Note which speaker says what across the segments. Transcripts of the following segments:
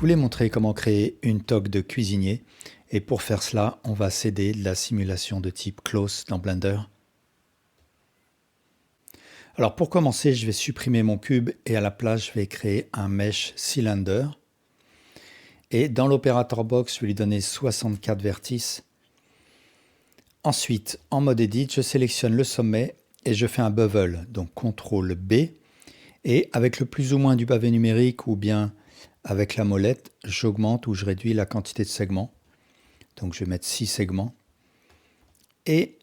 Speaker 1: voulais montrer comment créer une toque de cuisinier et pour faire cela, on va s'aider de la simulation de type Close dans Blender. Alors pour commencer, je vais supprimer mon cube et à la place, je vais créer un Mesh Cylinder. Et dans l'Operator Box, je vais lui donner 64 vertices. Ensuite, en mode Edit, je sélectionne le sommet et je fais un bevel, donc CTRL B. Et avec le plus ou moins du pavé numérique ou bien avec la molette, j'augmente ou je réduis la quantité de segments. Donc je vais mettre 6 segments. Et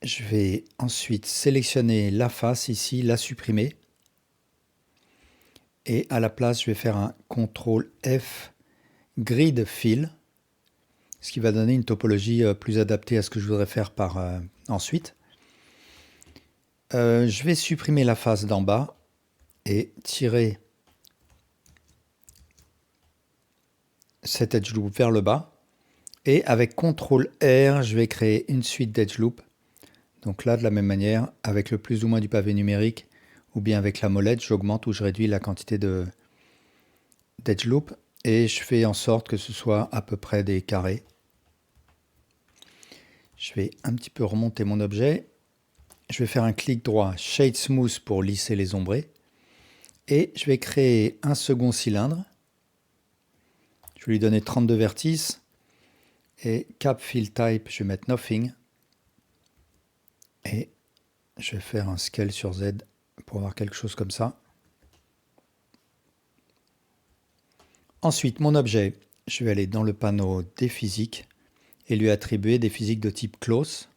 Speaker 1: je vais ensuite sélectionner la face ici, la supprimer. Et à la place, je vais faire un CTRL F Grid Fill, ce qui va donner une topologie plus adaptée à ce que je voudrais faire par ensuite. Je vais supprimer la face d'en bas et tirer cet edge loop vers le bas. Et avec CTRL R, je vais créer une suite d'edge loop. Donc là, de la même manière, avec le plus ou moins du pavé numérique, ou bien avec la molette, j'augmente ou je réduis la quantité d'edge loop. Et je fais en sorte que ce soit à peu près des carrés. Je vais un petit peu remonter mon objet. Je vais faire un clic droit, Shade Smooth pour lisser les ombrés. Et je vais créer un second cylindre. Je vais lui donner 32 vertices. Et Cap Fill Type, je vais mettre Nothing. Et je vais faire un Scale sur Z pour avoir quelque chose comme ça. Ensuite, mon objet, je vais aller dans le panneau des physiques et lui attribuer des physiques de type Close.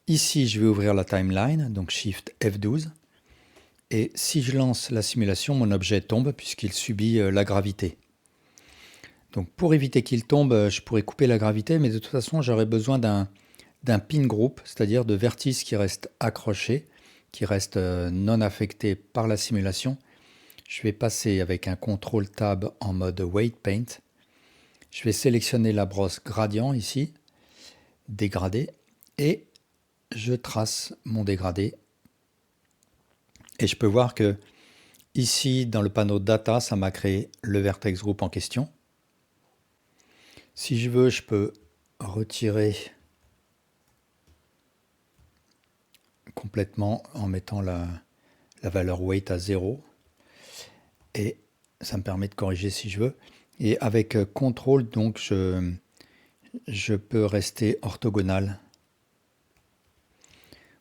Speaker 1: Ici, je vais ouvrir la timeline, donc Shift F12. Et si je lance la simulation, mon objet tombe puisqu'il subit la gravité. Donc pour éviter qu'il tombe, je pourrais couper la gravité, mais de toute façon, j'aurais besoin d'un pin group, c'est-à-dire de vertices qui restent accrochés, qui restent non affectés par la simulation. Je vais passer avec un CTRL Tab en mode Weight Paint. Je vais sélectionner la brosse gradient ici, dégradé, et je trace mon dégradé. Et je peux voir que ici, dans le panneau Data, ça m'a créé le vertex group en question. Si je veux, je peux retirer complètement en mettant la valeur weight à 0. Et ça me permet de corriger si je veux. Et avec CTRL, donc, je peux rester orthogonal.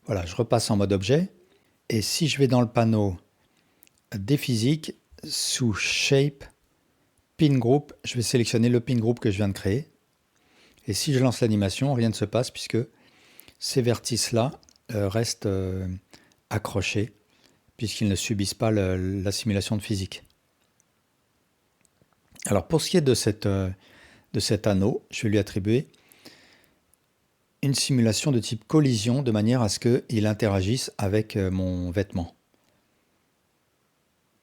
Speaker 1: Voilà, je repasse en mode objet. Et si je vais dans le panneau des physiques, sous Shape, Pin Group, je vais sélectionner le pin group que je viens de créer. Et si je lance l'animation, rien ne se passe puisque ces vertices-là restent accrochés puisqu'ils ne subissent pas la simulation de physique. Alors pour ce qui est de cet anneau, je vais lui attribuer une simulation de type collision de manière à ce qu'il interagisse avec mon vêtement.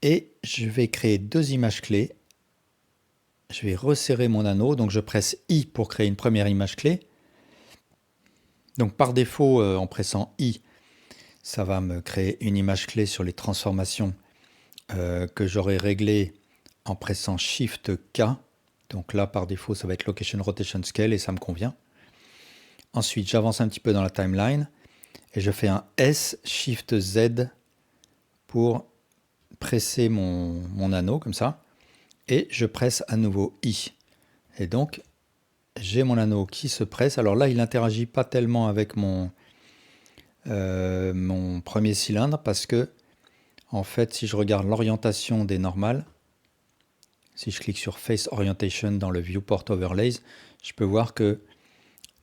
Speaker 1: Et je vais créer deux images clés. Je vais resserrer mon anneau, donc je presse I pour créer une première image clé. Donc par défaut, en pressant I, ça va me créer une image clé sur les transformations que j'aurai réglées en pressant Shift K. Donc là, par défaut, ça va être Location Rotation Scale et ça me convient. Ensuite, j'avance un petit peu dans la timeline et je fais un S Shift Z pour presser mon anneau comme ça. Et je presse à nouveau I. Et donc, j'ai mon anneau qui se presse. Alors là, il n'interagit pas tellement avec mon premier cylindre parce que, en fait, si je regarde l'orientation des normales, si je clique sur Face Orientation dans le Viewport Overlays, je peux voir que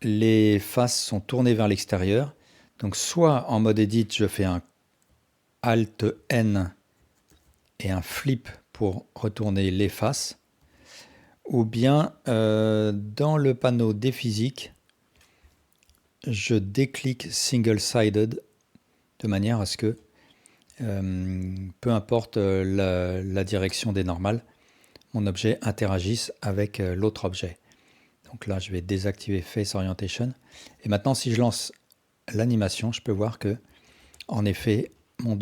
Speaker 1: les faces sont tournées vers l'extérieur. Donc soit en mode Edit, je fais un Alt N et un flip pour retourner les faces, ou bien dans le panneau des physiques, je déclique single-sided de manière à ce que, peu importe la direction des normales, mon objet interagisse avec l'autre objet. Donc là, je vais désactiver Face Orientation. Et maintenant, si je lance l'animation, je peux voir que, en effet, mon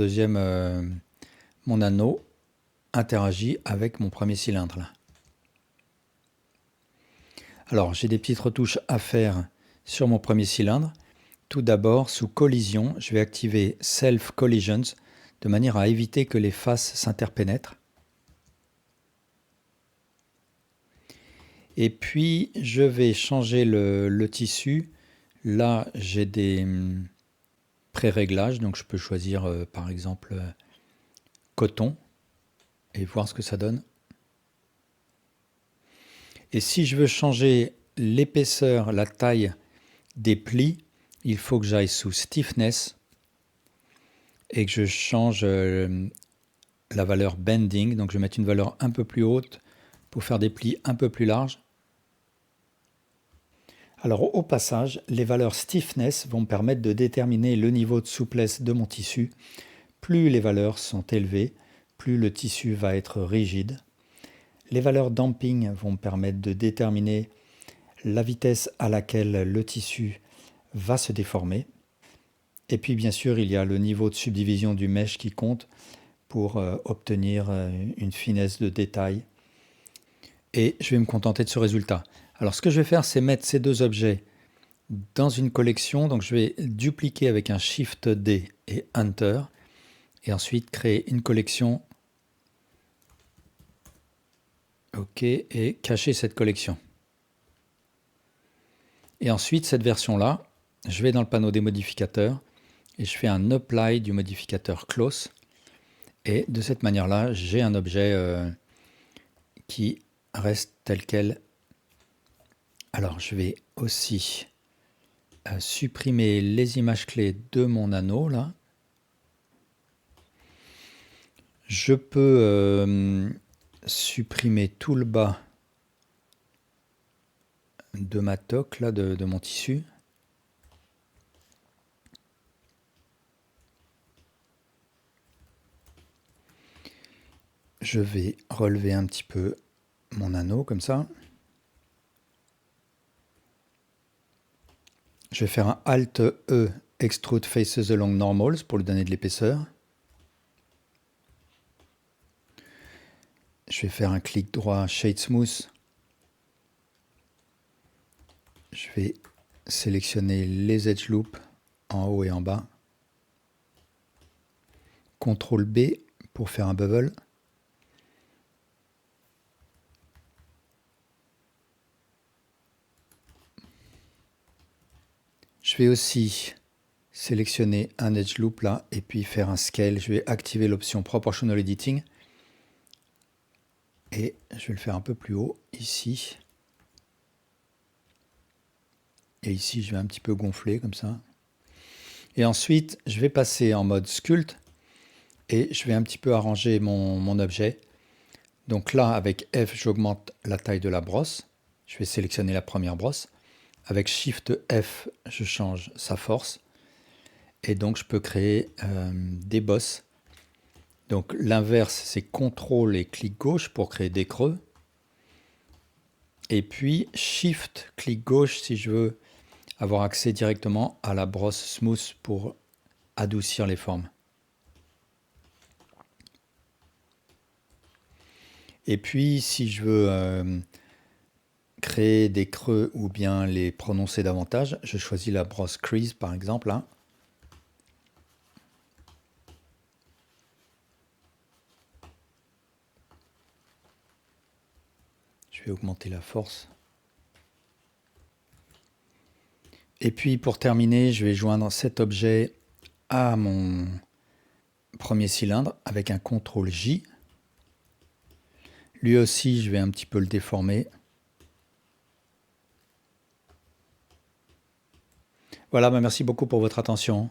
Speaker 1: anneau interagit avec mon premier cylindre là. Alors, j'ai des petites retouches à faire sur mon premier cylindre. Tout d'abord, sous collision, je vais activer Self Collisions de manière à éviter que les faces s'interpénètrent. Et puis, je vais changer le tissu. Là, j'ai des pré-réglages, donc je peux choisir par exemple coton et voir ce que ça donne. Et si je veux changer l'épaisseur, la taille des plis, il faut que j'aille sous Stiffness et que je change la valeur Bending. Donc je vais mettre une valeur un peu plus haute pour faire des plis un peu plus larges. Alors au passage, les valeurs Stiffness vont me permettre de déterminer le niveau de souplesse de mon tissu. Plus les valeurs sont élevées, plus le tissu va être rigide. Les valeurs Damping vont me permettre de déterminer la vitesse à laquelle le tissu va se déformer. Et puis bien sûr, il y a le niveau de subdivision du mesh qui compte pour obtenir une finesse de détail. Et je vais me contenter de ce résultat. Alors ce que je vais faire, c'est mettre ces deux objets dans une collection. Donc je vais dupliquer avec un Shift D et Enter. Et ensuite créer une collection. OK, et cacher cette collection. Et ensuite, cette version-là, je vais dans le panneau des modificateurs et je fais un Apply du modificateur Close. Et de cette manière-là, j'ai un objet qui reste tel quel. Alors, je vais aussi supprimer les images clés de mon anneau, là. Je peux supprimer tout le bas de ma toque, là, de mon tissu. Je vais relever un petit peu mon anneau, comme ça. Je vais faire un Alt-E, Extrude Faces Along Normals, pour lui donner de l'épaisseur. Je vais faire un clic droit, Shade Smooth. Je vais sélectionner les Edge Loops en haut et en bas. CTRL B pour faire un bevel. Je vais aussi sélectionner un Edge Loop là et puis faire un Scale. Je vais activer l'option Proportional Editing. Et je vais le faire un peu plus haut, ici. Et ici, je vais un petit peu gonfler comme ça. Et ensuite, je vais passer en mode Sculpt. Et je vais un petit peu arranger mon objet. Donc là, avec F, j'augmente la taille de la brosse. Je vais sélectionner la première brosse. Avec Shift F, je change sa force. Et donc, je peux créer des bosses. Donc, l'inverse, c'est CTRL et clic gauche pour créer des creux. Et puis, Shift, clic gauche si je veux avoir accès directement à la brosse Smooth pour adoucir les formes. Et puis, si je veux créer des creux ou bien les prononcer davantage, je choisis la brosse Crease par exemple. Hein. Je vais augmenter la force. Et puis pour terminer, je vais joindre cet objet à mon premier cylindre avec un CTRL J. Lui aussi, je vais un petit peu le déformer. Voilà, merci beaucoup pour votre attention.